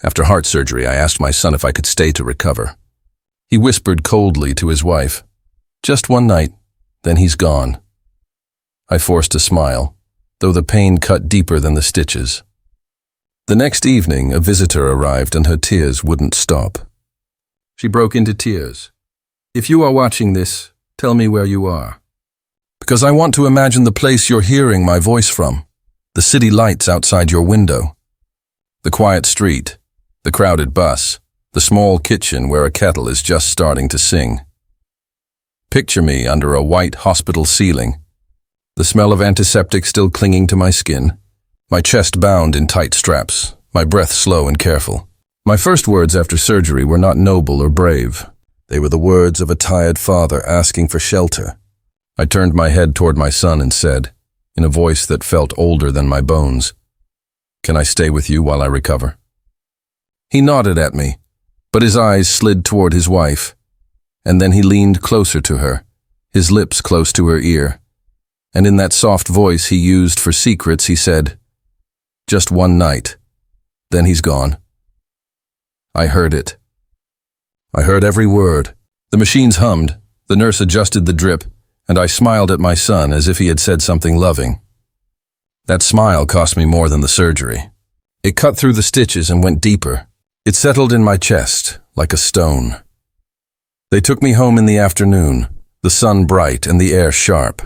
After heart surgery, I asked my son if I could stay to recover. He whispered coldly to his wife, "Just one night, then he's gone." I forced a smile, though the pain cut deeper than the stitches. The next evening, a visitor arrived and her tears wouldn't stop. She broke into tears. "If you are watching this, tell me where you are. Because I want to imagine the place you're hearing my voice from, the city lights outside your window, the quiet street, the crowded bus, the small kitchen where a kettle is just starting to sing. Picture me under a white hospital ceiling, the smell of antiseptic still clinging to my skin, my chest bound in tight straps, my breath slow and careful. My first words after surgery were not noble or brave. They were the words of a tired father asking for shelter. I turned my head toward my son and said, in a voice that felt older than my bones, "Can I stay with you while I recover?" He nodded at me, but his eyes slid toward his wife, and then he leaned closer to her, his lips close to her ear, and in that soft voice he used for secrets, he said, "Just one night, then he's gone." I heard it. I heard every word. The machines hummed, the nurse adjusted the drip, and I smiled at my son as if he had said something loving. That smile cost me more than the surgery. It cut through the stitches and went deeper. It settled in my chest like a stone. They took me home in the afternoon, the sun bright and the air sharp.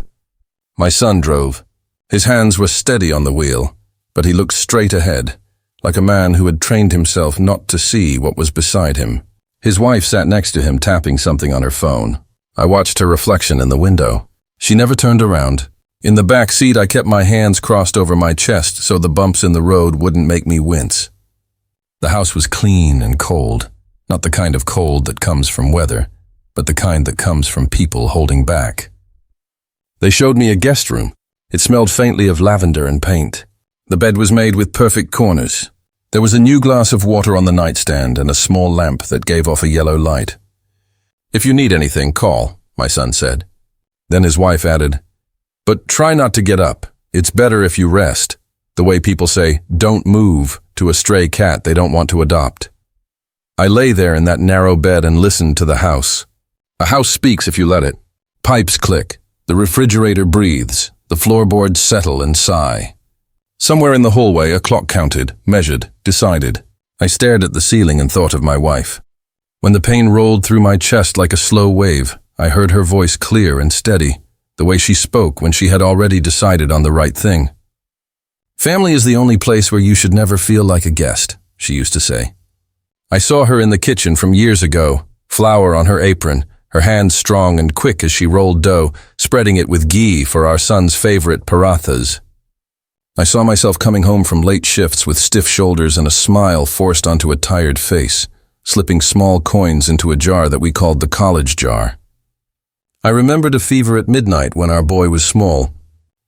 My son drove. His hands were steady on the wheel, but he looked straight ahead, like a man who had trained himself not to see what was beside him. His wife sat next to him tapping something on her phone. I watched her reflection in the window. She never turned around. In the back seat, I kept my hands crossed over my chest so the bumps in the road wouldn't make me wince. The house was clean and cold, not the kind of cold that comes from weather, but the kind that comes from people holding back. They showed me a guest room. It smelled faintly of lavender and paint. The bed was made with perfect corners. There was a new glass of water on the nightstand and a small lamp that gave off a yellow light. "If you need anything, call," my son said. Then his wife added, "But try not to get up. It's better if you rest. The way people say, 'Don't move' to a stray cat they don't want to adopt." I lay there in that narrow bed and listened to the house. A house speaks if you let it. Pipes click. The refrigerator breathes. The floorboards settle and sigh. Somewhere in the hallway, a clock counted, measured, decided. I stared at the ceiling and thought of my wife. When the pain rolled through my chest like a slow wave, I heard her voice clear and steady, the way she spoke when she had already decided on the right thing. "Family is the only place where you should never feel like a guest," she used to say. I saw her in the kitchen from years ago, flour on her apron, her hands strong and quick as she rolled dough, spreading it with ghee for our son's favorite parathas. I saw myself coming home from late shifts with stiff shoulders and a smile forced onto a tired face, slipping small coins into a jar that we called the college jar. I remembered a fever at midnight when our boy was small,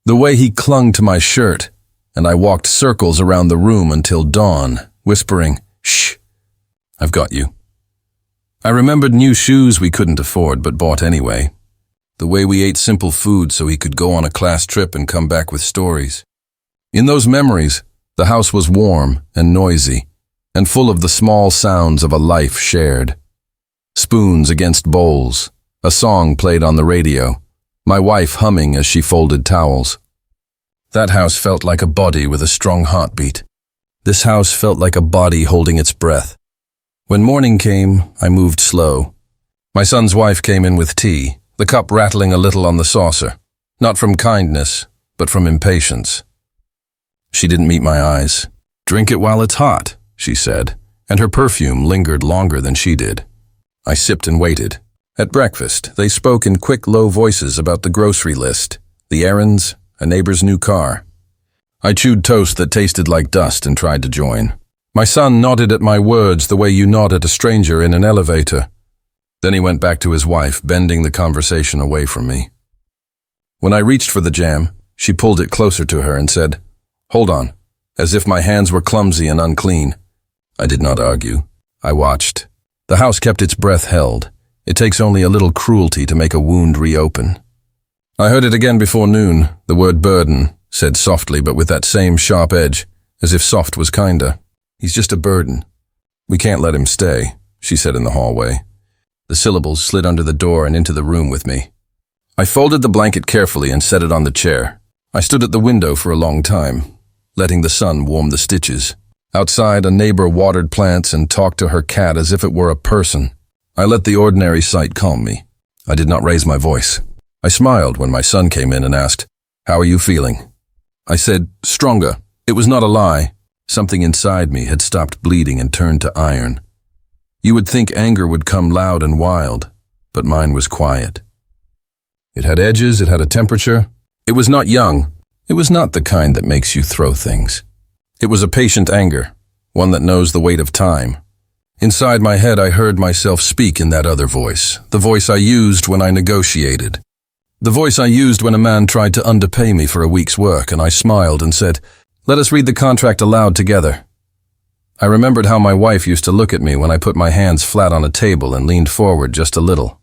the way he clung to my shirt, and I walked circles around the room until dawn, whispering, "Shh, I've got you." I remembered new shoes we couldn't afford but bought anyway, the way we ate simple food so he could go on a class trip and come back with stories. In those memories, the house was warm and noisy, and full of the small sounds of a life shared. Spoons against bowls, a song played on the radio, my wife humming as she folded towels. That house felt like a body with a strong heartbeat. This house felt like a body holding its breath. When morning came, I moved slow. My son's wife came in with tea, the cup rattling a little on the saucer, not from kindness, but from impatience. She didn't meet my eyes. "Drink it while it's hot," she said, and her perfume lingered longer than she did. I sipped and waited. At breakfast, they spoke in quick, low voices about the grocery list, the errands, a neighbor's new car. I chewed toast that tasted like dust and tried to join. My son nodded at my words the way you nod at a stranger in an elevator. Then he went back to his wife, bending the conversation away from me. When I reached for the jam, she pulled it closer to her and said, "Hold on," as if my hands were clumsy and unclean. I did not argue. I watched. The house kept its breath held. It takes only a little cruelty to make a wound reopen. I heard it again before noon, the word burden, said softly but with that same sharp edge, as if soft was kinder. "He's just a burden. "We can't let him stay," she said in the hallway. The syllables slid under the door and into the room with me. I folded the blanket carefully and set it on the chair. I stood at the window for a long time, letting the sun warm the stitches. Outside, a neighbor watered plants and talked to her cat as if it were a person. I let the ordinary sight calm me. I did not raise my voice. I smiled when my son came in and asked, "How are you feeling?" I said, "Stronger." It was not a lie. Something inside me had stopped bleeding and turned to iron. You would think anger would come loud and wild, but mine was quiet. It had edges, it had a temperature. It was not young. It was not the kind that makes you throw things. It was a patient anger, one that knows the weight of time. Inside my head, I heard myself speak in that other voice, the voice I used when I negotiated. The voice I used when a man tried to underpay me for a week's work, and I smiled and said, "Let us read the contract aloud together." I remembered how my wife used to look at me when I put my hands flat on a table and leaned forward just a little.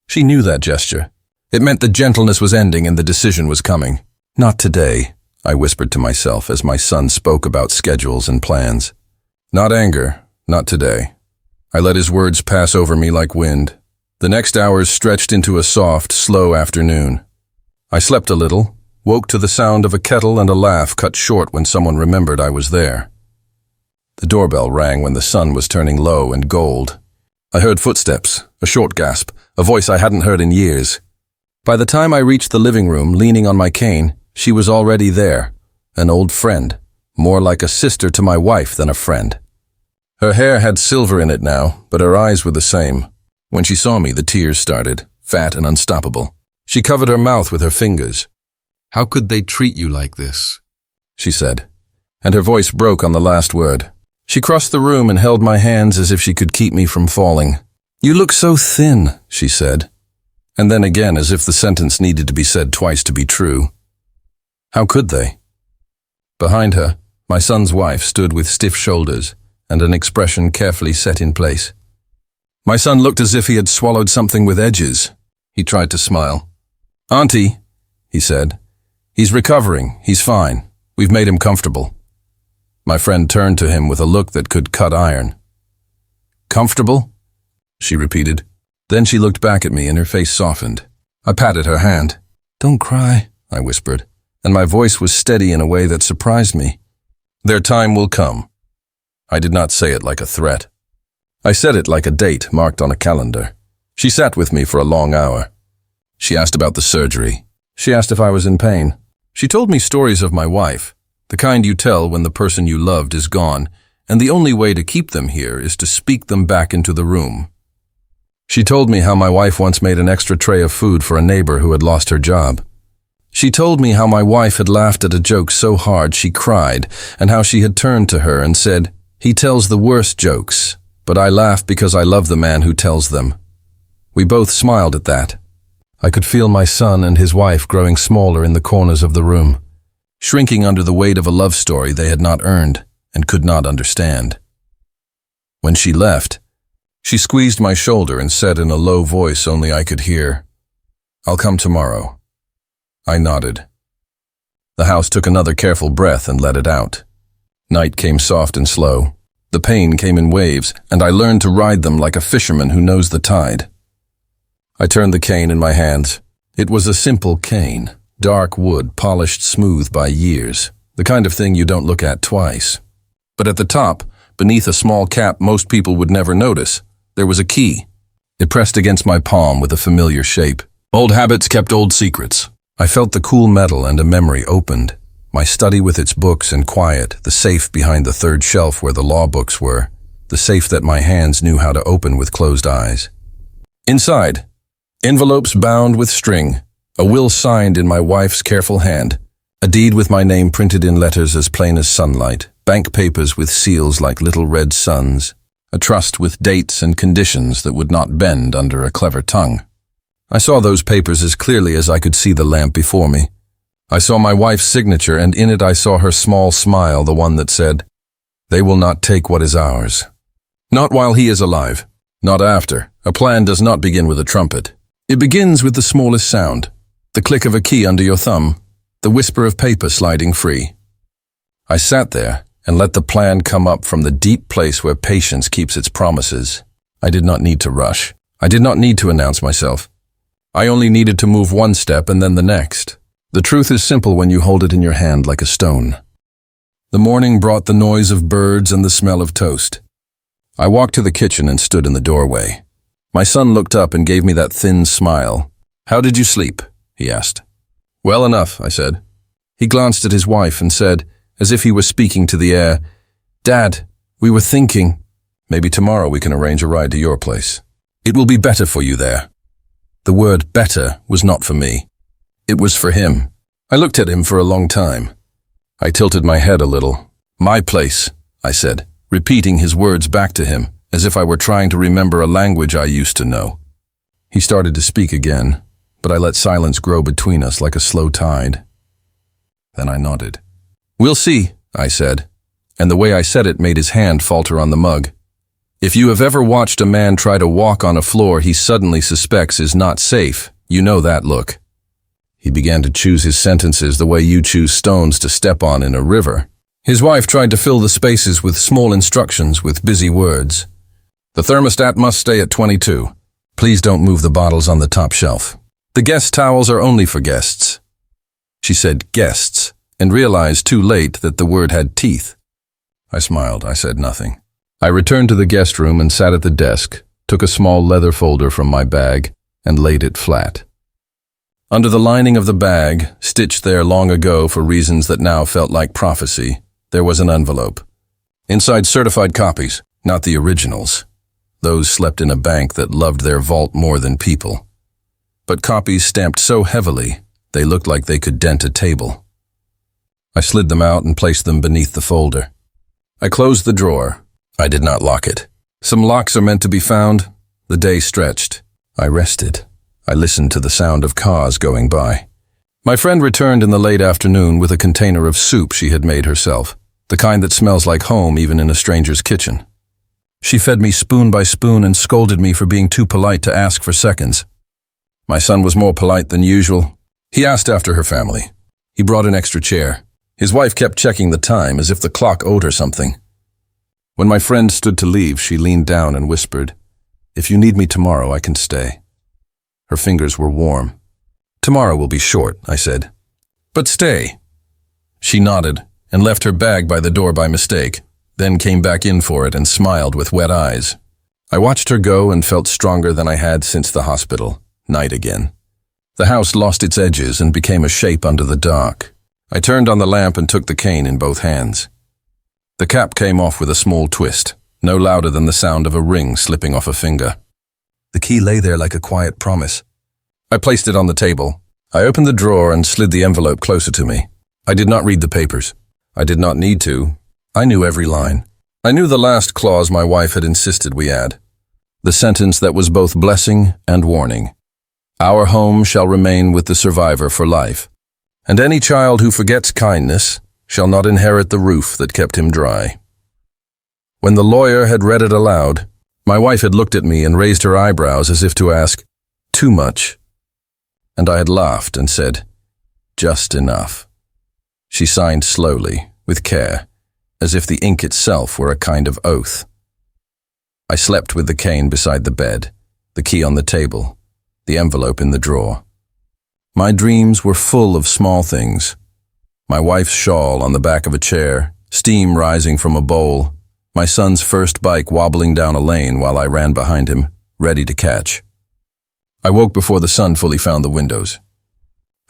She knew that gesture. It meant the gentleness was ending and the decision was coming. "Not today," I whispered to myself as my son spoke about schedules and plans. Not anger, not today. I let his words pass over me like wind. The next hours stretched into a soft, slow afternoon. I slept a little, woke to the sound of a kettle and a laugh cut short when someone remembered I was there. The doorbell rang when the sun was turning low and gold. I heard footsteps, a short gasp, a voice I hadn't heard in years. By the time I reached the living room, leaning on my cane, she was already there, an old friend, more like a sister to my wife than a friend. Her hair had silver in it now, but her eyes were the same. When she saw me, the tears started, fat and unstoppable. She covered her mouth with her fingers. "How could they treat you like this?" she said, and her voice broke on the last word. She crossed the room and held my hands as if she could keep me from falling. "You look so thin," she said, and then again as if the sentence needed to be said twice to be true. How could they? Behind her, my son's wife stood with stiff shoulders and an expression carefully set in place. My son looked as if he had swallowed something with edges. He tried to smile. "Auntie," he said, "he's recovering, he's fine. We've made him comfortable." My friend turned to him with a look that could cut iron. "Comfortable?" she repeated. Then she looked back at me and her face softened. I patted her hand. "Don't cry," I whispered, and my voice was steady in a way that surprised me. "Their time will come." I did not say it like a threat. I said it like a date marked on a calendar. She sat with me for a long hour. She asked about the surgery. She asked if I was in pain. She told me stories of my wife, the kind you tell when the person you loved is gone, and the only way to keep them here is to speak them back into the room. She told me how my wife once made an extra tray of food for a neighbor who had lost her job. She told me how my wife had laughed at a joke so hard she cried, and how she had turned to her and said, "He tells the worst jokes, but I laugh because I love the man who tells them." We both smiled at that. I could feel my son and his wife growing smaller in the corners of the room, shrinking under the weight of a love story they had not earned and could not understand. When she left, she squeezed my shoulder and said in a low voice only I could hear, "I'll come tomorrow." I nodded. The house took another careful breath and let it out. Night came soft and slow. The pain came in waves, and I learned to ride them like a fisherman who knows the tide. I turned the cane in my hands. It was a simple cane, dark wood polished smooth by years, the kind of thing you don't look at twice. But at the top, beneath a small cap most people would never notice, there was a key. It pressed against my palm with a familiar shape. Old habits kept old secrets. I felt the cool metal and a memory opened. My study with its books and quiet, the safe behind the third shelf where the law books were, the safe that my hands knew how to open with closed eyes. Inside, envelopes bound with string, a will signed in my wife's careful hand, a deed with my name printed in letters as plain as sunlight, bank papers with seals like little red suns, a trust with dates and conditions that would not bend under a clever tongue. I saw those papers as clearly as I could see the lamp before me. I saw my wife's signature, and in it I saw her small smile, the one that said, "They will not take what is ours." Not while he is alive. Not after. A plan does not begin with a trumpet. It begins with the smallest sound, the click of a key under your thumb, the whisper of paper sliding free. I sat there, and let the plan come up from the deep place where patience keeps its promises. I did not need to rush. I did not need to announce myself. I only needed to move one step and then the next. The truth is simple when you hold it in your hand like a stone. The morning brought the noise of birds and the smell of toast. I walked to the kitchen and stood in the doorway. My son looked up and gave me that thin smile. "How did you sleep?" he asked. "Well enough," I said. He glanced at his wife and said, as if he were speaking to the air, "Dad, we were thinking, maybe tomorrow we can arrange a ride to your place. It will be better for you there." The word better was not for me. It was for him. I looked at him for a long time. I tilted my head a little. "My place," I said, repeating his words back to him, as if I were trying to remember a language I used to know. He started to speak again, but I let silence grow between us like a slow tide. Then I nodded. "We'll see," I said, and the way I said it made his hand falter on the mug. If you have ever watched a man try to walk on a floor he suddenly suspects is not safe, you know that look. He began to choose his sentences the way you choose stones to step on in a river. His wife tried to fill the spaces with small instructions with busy words. "The thermostat must stay at 22. Please don't move the bottles on the top shelf. The guest towels are only for guests." She said guests, and realized too late that the word had teeth. I smiled. I said nothing. I returned to the guest room and sat at the desk, took a small leather folder from my bag, and laid it flat. Under the lining of the bag, stitched there long ago for reasons that now felt like prophecy, there was an envelope. Inside certified copies, not the originals. Those slept in a bank that loved their vault more than people. But copies stamped so heavily, they looked like they could dent a table. I slid them out and placed them beneath the folder. I closed the drawer. I did not lock it. Some locks are meant to be found. The day stretched. I rested. I listened to the sound of cars going by. My friend returned in the late afternoon with a container of soup she had made herself, the kind that smells like home even in a stranger's kitchen. She fed me spoon by spoon and scolded me for being too polite to ask for seconds. My son was more polite than usual. He asked after her family. He brought an extra chair. His wife kept checking the time as if the clock owed her something. When my friend stood to leave, she leaned down and whispered, "If you need me tomorrow, I can stay." Her fingers were warm. "Tomorrow will be short," I said. "But stay." She nodded and left her bag by the door by mistake, then came back in for it and smiled with wet eyes. I watched her go and felt stronger than I had since the hospital. Night again. The house lost its edges and became a shape under the dark. I turned on the lamp and took the cane in both hands. The cap came off with a small twist, no louder than the sound of a ring slipping off a finger. The key lay there like a quiet promise. I placed it on the table. I opened the drawer and slid the envelope closer to me. I did not read the papers. I did not need to. I knew every line. I knew the last clause my wife had insisted we add. The sentence that was both blessing and warning. Our home shall remain with the survivor for life, and any child who forgets kindness shall not inherit the roof that kept him dry. When the lawyer had read it aloud, my wife had looked at me and raised her eyebrows as if to ask, "Too much?" And I had laughed and said, "Just enough." She signed slowly, with care, as if the ink itself were a kind of oath. I slept with the cane beside the bed, the key on the table, the envelope in the drawer. My dreams were full of small things. My wife's shawl on the back of a chair, steam rising from a bowl, my son's first bike wobbling down a lane while I ran behind him, ready to catch. I woke before the sun fully found the windows.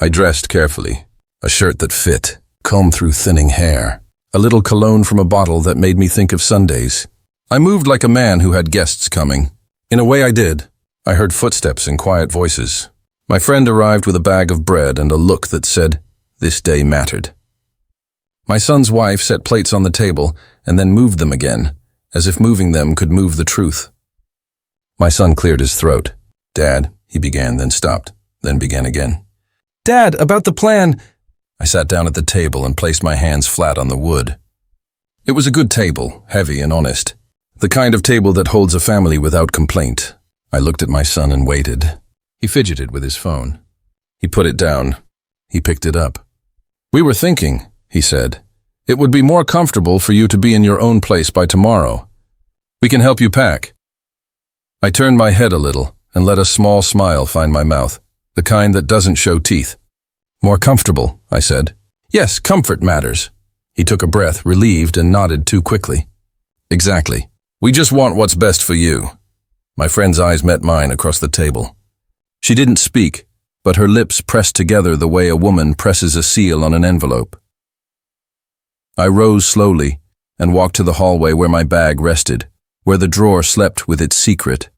I dressed carefully, a shirt that fit, combed through thinning hair, a little cologne from a bottle that made me think of Sundays. I moved like a man who had guests coming. In a way I did. I heard footsteps and quiet voices. My friend arrived with a bag of bread and a look that said, this day mattered. My son's wife set plates on the table and then moved them again, as if moving them could move the truth. My son cleared his throat. "Dad," he began, then stopped, then began again. "Dad, about the plan." I sat down at the table and placed my hands flat on the wood. It was a good table, heavy and honest. The kind of table that holds a family without complaint. I looked at my son and waited. He fidgeted with his phone. He put it down. He picked it up. "We were thinking," he said. It would be more comfortable for you to be in your own place by tomorrow. We can help you pack." I turned my head a little and let a small smile find my mouth, the kind that doesn't show teeth. "More comfortable," I said. "Yes, comfort matters." He took a breath, relieved, and nodded too quickly. "Exactly. We just want what's best for you." My friend's eyes met mine across the table. She didn't speak, but her lips pressed together the way a woman presses a seal on an envelope. I rose slowly and walked to the hallway where my bag rested, where the drawer slept with its secret.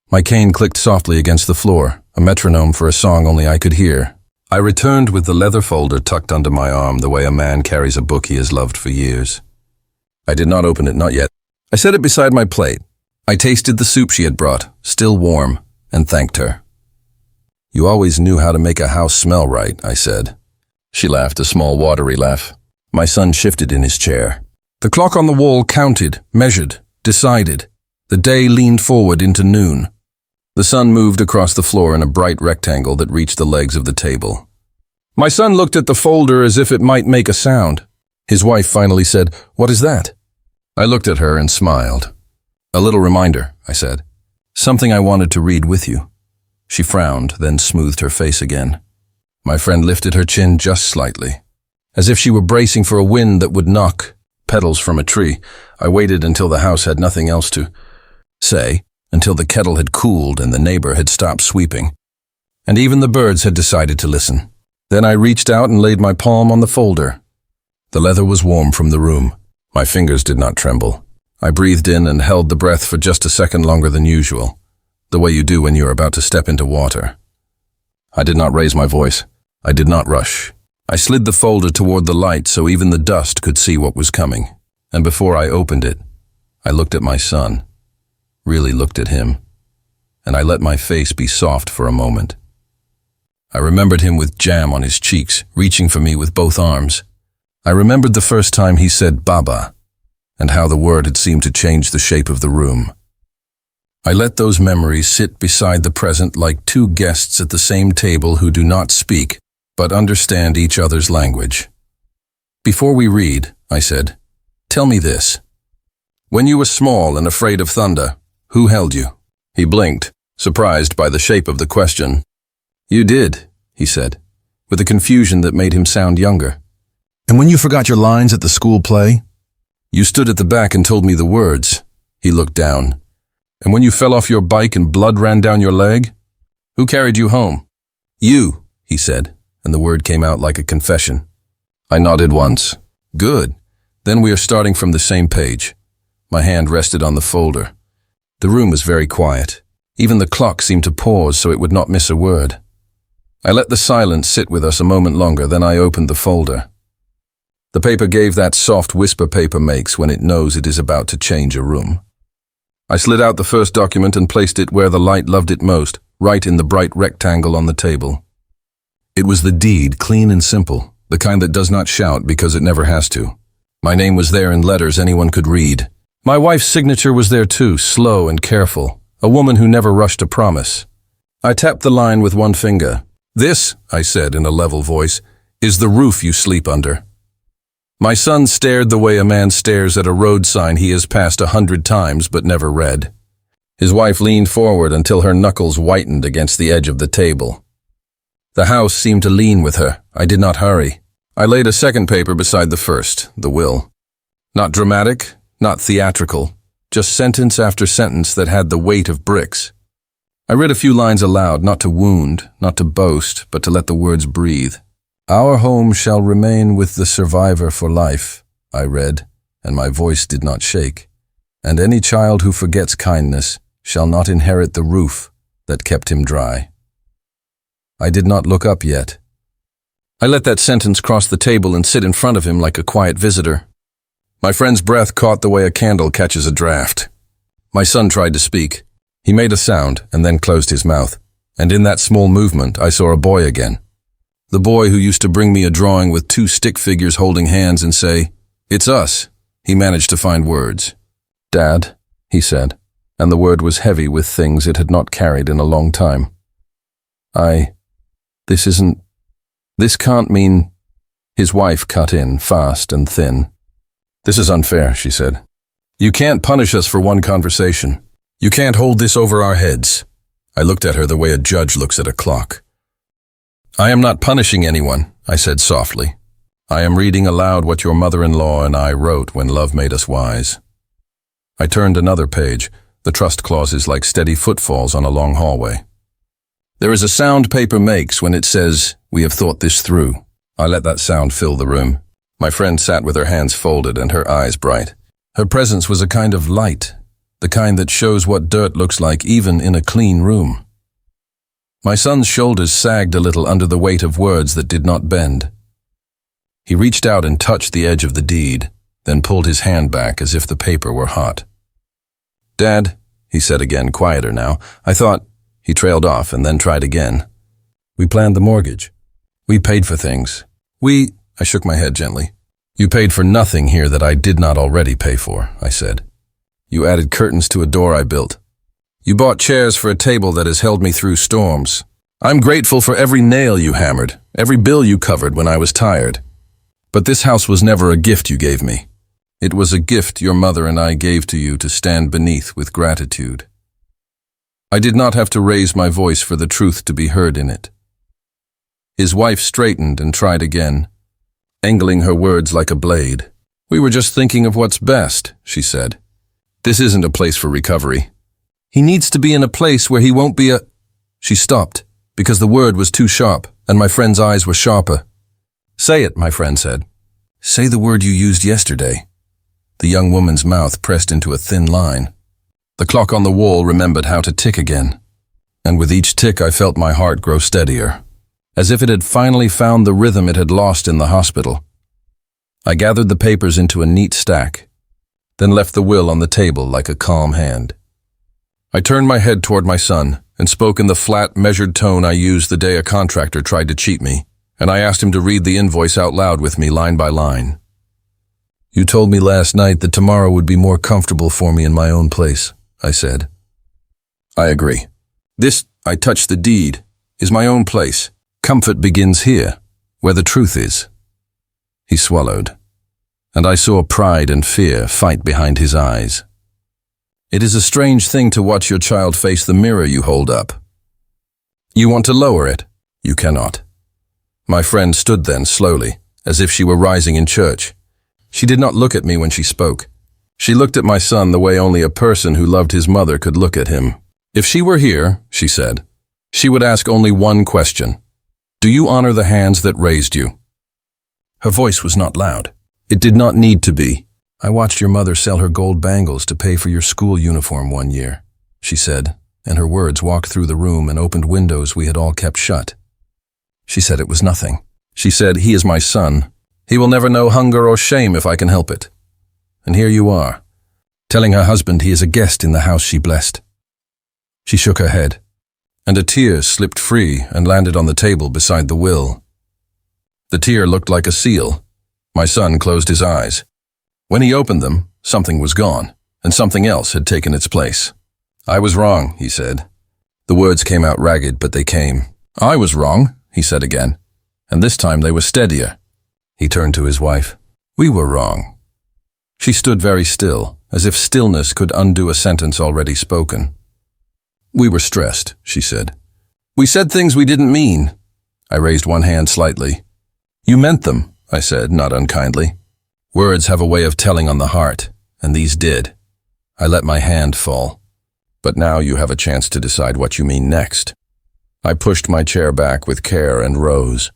My cane clicked softly against the floor, a metronome for a song only I could hear. I returned with the leather folder tucked under my arm the way a man carries a book he has loved for years. I did not open it, not yet. I set it beside my plate. I tasted the soup she had brought, still warm, and thanked her. "You always knew how to make a house smell right," I said. She laughed, a small watery laugh. My son shifted in his chair. The clock on the wall counted, measured, decided. The day leaned forward into noon. The sun moved across the floor in a bright rectangle that reached the legs of the table. My son looked at the folder as if it might make a sound. His wife finally said, "What is that?" I looked at her and smiled. "A little reminder," I said. "Something I wanted to read with you." She frowned, then smoothed her face again. My friend lifted her chin just slightly, as if she were bracing for a wind that would knock petals from a tree. I waited until the house had nothing else to say, until the kettle had cooled and the neighbor had stopped sweeping, and even the birds had decided to listen. Then I reached out and laid my palm on the folder. The leather was warm from the room. My fingers did not tremble. I breathed in and held the breath for just a second longer than usual, the way you do when you are about to step into water. I did not raise my voice. I did not rush. I slid the folder toward the light so even the dust could see what was coming. And before I opened it, I looked at my son, really looked at him, and I let my face be soft for a moment. I remembered him with jam on his cheeks, reaching for me with both arms. I remembered the first time he said "Baba," and how the word had seemed to change the shape of the room. I let those memories sit beside the present like two guests at the same table who do not speak, but understand each other's language. "Before we read," I said, "tell me this. When you were small and afraid of thunder, who held you?" He blinked, surprised by the shape of the question. "You did," he said, with a confusion that made him sound younger. "And when you forgot your lines at the school play?" "You stood at the back and told me the words." He looked down. "And when you fell off your bike and blood ran down your leg? Who carried you home?" "You," he said, and the word came out like a confession. I nodded once. "Good. Then we are starting from the same page." My hand rested on the folder. The room was very quiet. Even the clock seemed to pause so it would not miss a word. I let the silence sit with us a moment longer, then I opened the folder. The paper gave that soft whisper paper makes when it knows it is about to change a room. I slid out the first document and placed it where the light loved it most, right in the bright rectangle on the table. It was the deed, clean and simple, the kind that does not shout because it never has to. My name was there in letters anyone could read. My wife's signature was there too, slow and careful, a woman who never rushed a promise. I tapped the line with one finger. "This," I said in a level voice, "is the roof you sleep under." My son stared the way a man stares at a road sign he has passed 100 times but never read. His wife leaned forward until her knuckles whitened against the edge of the table. The house seemed to lean with her. I did not hurry. I laid a second paper beside the first, the will. Not dramatic, not theatrical, just sentence after sentence that had the weight of bricks. I read a few lines aloud, not to wound, not to boast, but to let the words breathe. "Our home shall remain with the survivor for life," I read, and my voice did not shake. "And any child who forgets kindness shall not inherit the roof that kept him dry." I did not look up yet. I let that sentence cross the table and sit in front of him like a quiet visitor. My friend's breath caught the way a candle catches a draft. My son tried to speak. He made a sound and then closed his mouth, and in that small movement I saw a boy again. The boy who used to bring me a drawing with two stick figures holding hands and say, "It's us." He managed to find words. "Dad," he said, and the word was heavy with things it had not carried in a long time. This can't mean..." His wife cut in, fast and thin. "This is unfair," she said. "You can't punish us for one conversation. You can't hold this over our heads." I looked at her the way a judge looks at a clock. "I am not punishing anyone," I said softly. "I am reading aloud what your mother-in-law and I wrote when love made us wise." I turned another page, the trust clauses like steady footfalls on a long hallway. "There is a sound paper makes when it says, 'We have thought this through.'" I let that sound fill the room. My friend sat with her hands folded and her eyes bright. Her presence was a kind of light, the kind that shows what dirt looks like even in a clean room. My son's shoulders sagged a little under the weight of words that did not bend. He reached out and touched the edge of the deed, then pulled his hand back as if the paper were hot. "Dad," he said again, quieter now. "I thought—" He trailed off and then tried again. "We planned the mortgage. We paid for things. I shook my head gently. "You paid for nothing here that I did not already pay for," I said. "You added curtains to a door I built. You bought chairs for a table that has held me through storms. I'm grateful for every nail you hammered, every bill you covered when I was tired. But this house was never a gift you gave me. It was a gift your mother and I gave to you to stand beneath with gratitude. I did not have to raise my voice for the truth to be heard in it." His wife straightened and tried again, angling her words like a blade. "We were just thinking of what's best," she said. "This isn't a place for recovery. He needs to be in a place where he won't be a—" She stopped, because the word was too sharp, and my friend's eyes were sharper. "Say it," my friend said. "Say the word you used yesterday." The young woman's mouth pressed into a thin line. The clock on the wall remembered how to tick again, and with each tick I felt my heart grow steadier, as if it had finally found the rhythm it had lost in the hospital. I gathered the papers into a neat stack, then left the will on the table like a calm hand. I turned my head toward my son and spoke in the flat, measured tone I used the day a contractor tried to cheat me, and I asked him to read the invoice out loud with me line by line. "You told me last night that tomorrow would be more comfortable for me in my own place," I said. "I agree. This," I touched the deed, "is my own place. Comfort begins here, where the truth is." He swallowed, and I saw pride and fear fight behind his eyes. It is a strange thing to watch your child face the mirror you hold up. You want to lower it. You cannot. My friend stood then slowly, as if she were rising in church. She did not look at me when she spoke. She looked at my son the way only a person who loved his mother could look at him. "If she were here," she said, "she would ask only one question. Do you honor the hands that raised you?" Her voice was not loud. It did not need to be. "I watched your mother sell her gold bangles to pay for your school uniform one year," she said, and her words walked through the room and opened windows we had all kept shut. She said it was nothing. She said, "He is my son. He will never know hunger or shame if I can help it." And here you are, telling her husband he is a guest in the house she blessed. She shook her head, and a tear slipped free and landed on the table beside the will. The tear looked like a seal. My son closed his eyes. When he opened them, something was gone, and something else had taken its place. "I was wrong," he said. The words came out ragged, but they came. "I was wrong," he said again, and this time they were steadier. He turned to his wife. "We were wrong." She stood very still, as if stillness could undo a sentence already spoken. "We were stressed," she said. "We said things we didn't mean." I raised one hand slightly. "You meant them," I said, not unkindly. Words have a way of telling on the heart, and these did. I let my hand fall. "But now you have a chance to decide what you mean next." I pushed my chair back with care and rose.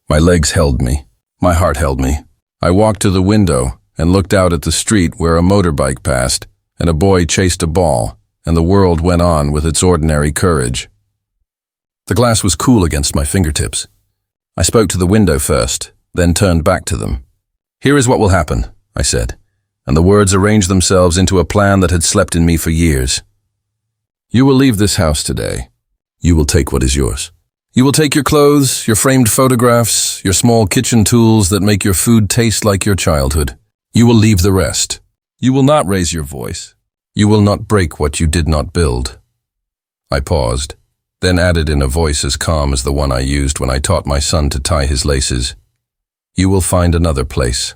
My legs held me. My heart held me. I walked to the window and looked out at the street where a motorbike passed, and a boy chased a ball, and the world went on with its ordinary courage. The glass was cool against my fingertips. I spoke to the window first, then turned back to them. "Here is what will happen," I said, and the words arranged themselves into a plan that had slept in me for years. "You will leave this house today. You will take what is yours. You will take your clothes, your framed photographs, your small kitchen tools that make your food taste like your childhood. You will leave the rest. You will not raise your voice. You will not break what you did not build." I paused, then added in a voice as calm as the one I used when I taught my son to tie his laces, You will find another place.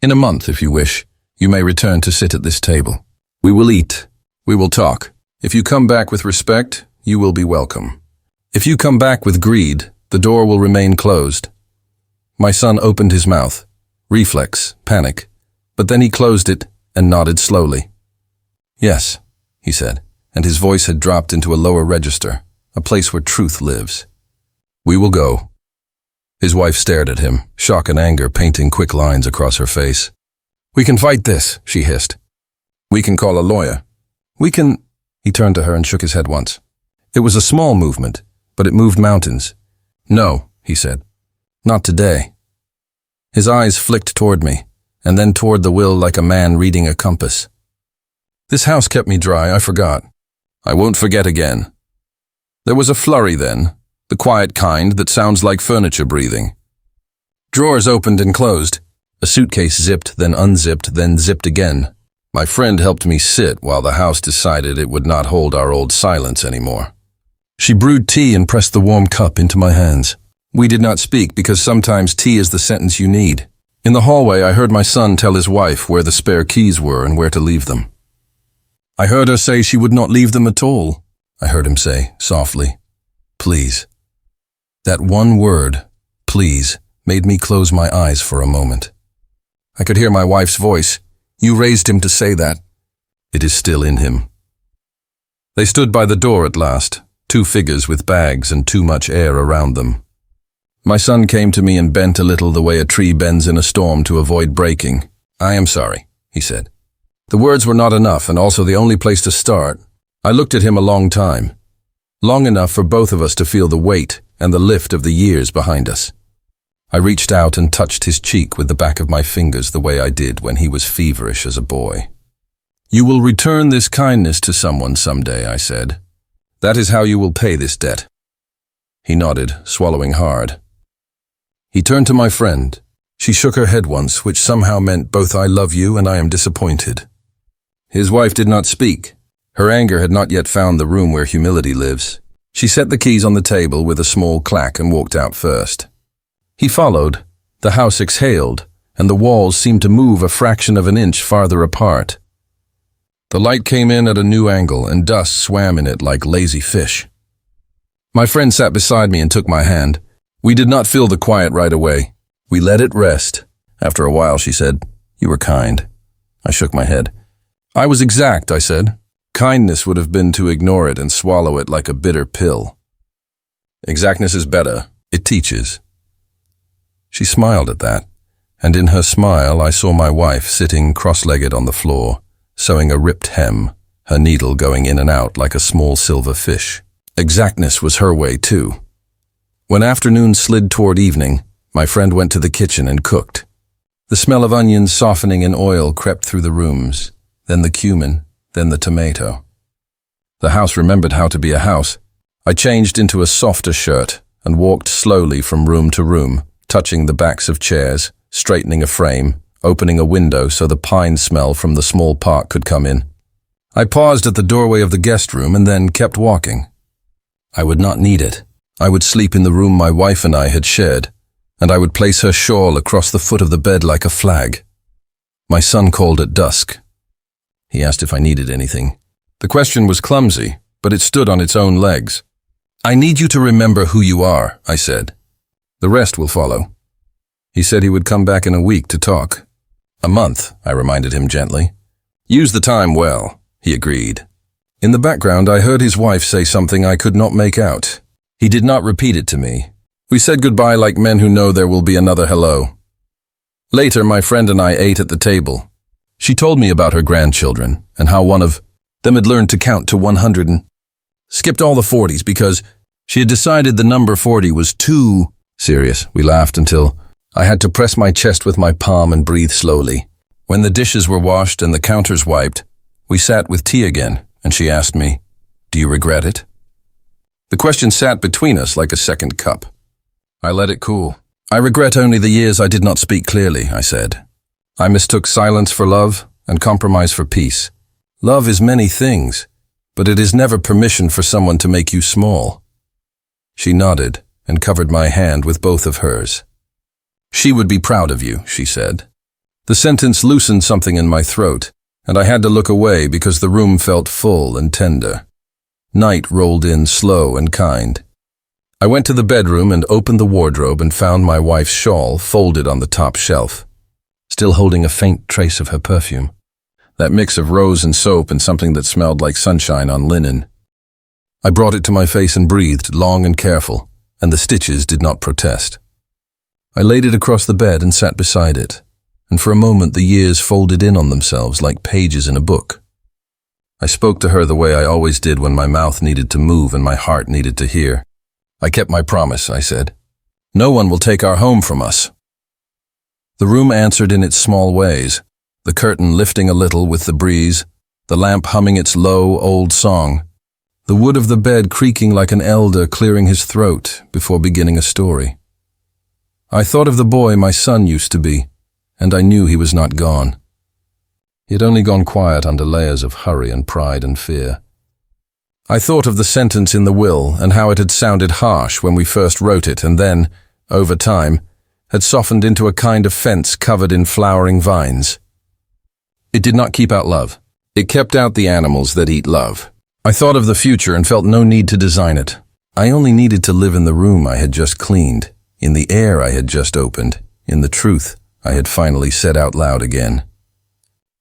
In a month, if you wish, you may return to sit at this table. We will eat. We will talk. If you come back with respect, you will be welcome. If you come back with greed, the door will remain closed. My son opened his mouth. Reflex, panic. But then he closed it and nodded slowly. Yes, he said, and his voice had dropped into a lower register, a place where truth lives. We will go. His wife stared at him, shock and anger painting quick lines across her face. We can fight this, she hissed. We can call a lawyer. We can... He turned to her and shook his head once. It was a small movement, but it moved mountains. No, he said. Not today. His eyes flicked toward me, and then toward the will like a man reading a compass. This house kept me dry, I forgot. I won't forget again. There was a flurry then, the quiet kind that sounds like furniture breathing. Drawers opened and closed. A suitcase zipped, then unzipped, then zipped again. My friend helped me sit while the house decided it would not hold our old silence anymore. She brewed tea and pressed the warm cup into my hands. We did not speak because sometimes tea is the sentence you need. In the hallway, I heard my son tell his wife where the spare keys were and where to leave them. I heard her say she would not leave them at all, I heard him say, softly. Please. That one word, please, made me close my eyes for a moment. I could hear my wife's voice. You raised him to say that. It is still in him. They stood by the door at last, two figures with bags and too much air around them. My son came to me and bent a little the way a tree bends in a storm to avoid breaking. I am sorry, he said. The words were not enough and also the only place to start. I looked at him a long time. Long enough for both of us to feel the weight and the lift of the years behind us. I reached out and touched his cheek with the back of my fingers the way I did when he was feverish as a boy. You will return this kindness to someone someday, I said. That is how you will pay this debt. He nodded, swallowing hard. He turned to my friend. She shook her head once, which somehow meant both I love you and I am disappointed. His wife did not speak. Her anger had not yet found the room where humility lives. She set the keys on the table with a small clack and walked out first. He followed. The house exhaled, and the walls seemed to move a fraction of an inch farther apart. The light came in at a new angle, and dust swam in it like lazy fish. My friend sat beside me and took my hand. We did not feel the quiet right away. We let it rest. After a while, she said, You were kind. I shook my head. I was exact, I said. Kindness would have been to ignore it and swallow it like a bitter pill. Exactness is better. It teaches. She smiled at that, and in her smile I saw my wife sitting cross-legged on the floor, sewing a ripped hem, her needle going in and out like a small silver fish. Exactness was her way, too. When afternoon slid toward evening, my friend went to the kitchen and cooked. The smell of onions softening in oil crept through the rooms, then the cumin, then the tomato. The house remembered how to be a house. I changed into a softer shirt and walked slowly from room to room, touching the backs of chairs, straightening a frame, opening a window so the pine smell from the small park could come in. I paused at the doorway of the guest room and then kept walking. I would not need it. I would sleep in the room my wife and I had shared, and I would place her shawl across the foot of the bed like a flag. My son called at dusk. He asked if I needed anything. The question was clumsy, but it stood on its own legs. I need you to remember who you are, I said. The rest will follow. He said he would come back in a week to talk. A month, I reminded him gently. Use the time well, he agreed. In the background, I heard his wife say something I could not make out. He did not repeat it to me. We said goodbye like men who know there will be another hello. Later, my friend and I ate at the table. She told me about her grandchildren and how one of them had learned to count to 100 and skipped all the 40s because she had decided the number 40 was too serious. We laughed until I had to press my chest with my palm and breathe slowly. When the dishes were washed and the counters wiped, we sat with tea again, and she asked me, Do you regret it? The question sat between us like a second cup. I let it cool. I regret only the years I did not speak clearly, I said. I mistook silence for love and compromise for peace. Love is many things, but it is never permission for someone to make you small. She nodded and covered my hand with both of hers. She would be proud of you, she said. The sentence loosened something in my throat, and I had to look away because the room felt full and tender. Night rolled in slow and kind. I went to the bedroom and opened the wardrobe and found my wife's shawl folded on the top shelf, still holding a faint trace of her perfume. That mix of rose and soap and something that smelled like sunshine on linen. I brought it to my face and breathed, long and careful, and the stitches did not protest. I laid it across the bed and sat beside it, and for a moment the years folded in on themselves like pages in a book. I spoke to her the way I always did when my mouth needed to move and my heart needed to hear. I kept my promise, I said. No one will take our home from us. The room answered in its small ways, the curtain lifting a little with the breeze, the lamp humming its low, old song, the wood of the bed creaking like an elder clearing his throat before beginning a story. I thought of the boy my son used to be, and I knew he was not gone. He had only gone quiet under layers of hurry and pride and fear. I thought of the sentence in the will and how it had sounded harsh when we first wrote it and then, over time, had softened into a kind of fence covered in flowering vines. It did not keep out love. It kept out the animals that eat love. I thought of the future and felt no need to design it. I only needed to live in the room I had just cleaned, in the air I had just opened, in the truth I had finally said out loud again.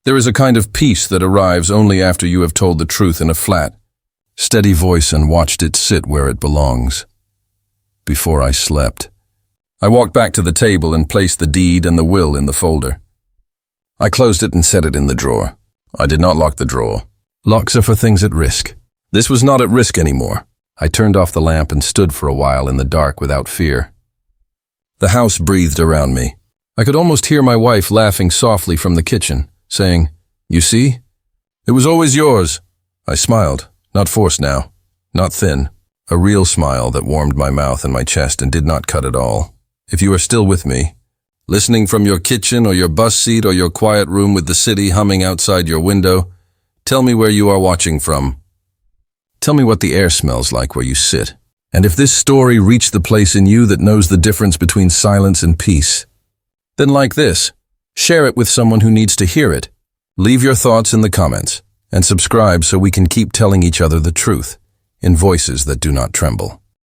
There is a kind of peace that arrives only after you have told the truth in a flat, steady voice and watched it sit where it belongs. Before I slept, I walked back to the table and placed the deed and the will in the folder. I closed it and set it in the drawer. I did not lock the drawer. Locks are for things at risk. This was not at risk anymore. I turned off the lamp and stood for a while in the dark without fear. The house breathed around me. I could almost hear my wife laughing softly from the kitchen, saying, "You see? It was always yours." I smiled, not forced now, not thin, a real smile that warmed my mouth and my chest and did not cut at all. If you are still with me, listening from your kitchen or your bus seat or your quiet room with the city humming outside your window, tell me where you are watching from. Tell me what the air smells like where you sit. And if this story reached the place in you that knows the difference between silence and peace, then like this, share it with someone who needs to hear it. Leave your thoughts in the comments and subscribe so we can keep telling each other the truth in voices that do not tremble.